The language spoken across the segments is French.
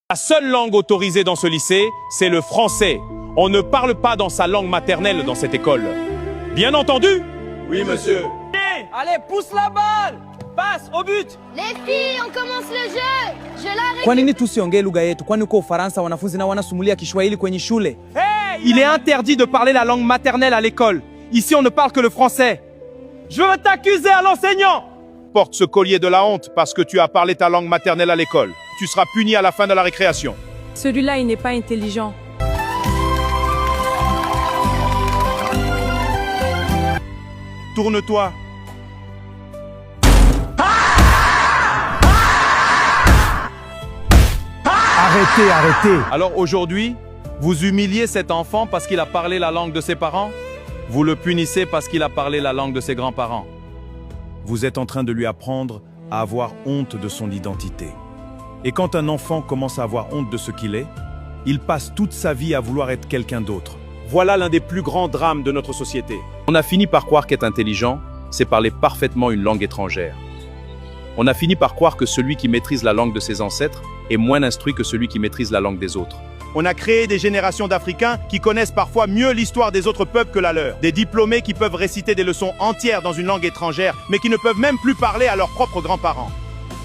La seule langue autorisée dans ce lycée, c'est le français. On ne parle pas dans sa langue maternelle dans cette école. Bien entendu? Oui, monsieur. Allez, pousse la balle! Passe au but! Les filles, on commence le jeu! Je la récupère. Kwa nini tusiongee lugha yetu? Kwani uko Ufaransa wanafunzi nao wanasumulia Kiswahili kwenye shule? Hey, il est interdit de parler la langue maternelle à l'école. Ici, on ne parle que le français. Je veux t'accuser à l'enseignant! Porte ce collier de la honte parce que tu as parlé ta langue maternelle à l'école. Tu seras puni à la fin de la récréation. Celui-là, il n'est pas intelligent. Tourne-toi. Arrêtez, arrêtez. Alors aujourd'hui, vous humiliez cet enfant parce qu'il a parlé la langue de ses parents? Vous le punissez parce qu'il a parlé la langue de ses grands-parents? Vous êtes en train de lui apprendre à avoir honte de son identité. Et quand un enfant commence à avoir honte de ce qu'il est, il passe toute sa vie à vouloir être quelqu'un d'autre. Voilà l'un des plus grands drames de notre société. On a fini par croire qu'être intelligent, c'est parler parfaitement une langue étrangère. On a fini par croire que celui qui maîtrise la langue de ses ancêtres est moins instruit que celui qui maîtrise la langue des autres. On a créé des générations d'Africains qui connaissent parfois mieux l'histoire des autres peuples que la leur. Des diplômés qui peuvent réciter des leçons entières dans une langue étrangère, mais qui ne peuvent même plus parler à leurs propres grands-parents.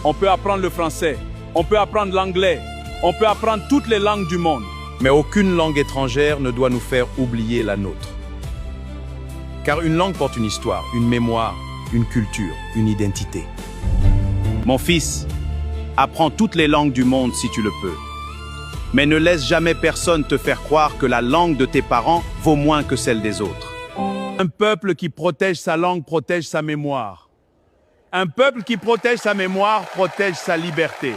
On peut apprendre le français, on peut apprendre l'anglais, on peut apprendre toutes les langues du monde. Mais aucune langue étrangère ne doit nous faire oublier la nôtre. Car une langue porte une histoire, une mémoire, une culture, une identité. Mon fils, apprends toutes les langues du monde si tu le peux. Mais ne laisse jamais personne te faire croire que la langue de tes parents vaut moins que celle des autres. Un peuple qui protège sa langue protège sa mémoire. Un peuple qui protège sa mémoire protège sa liberté.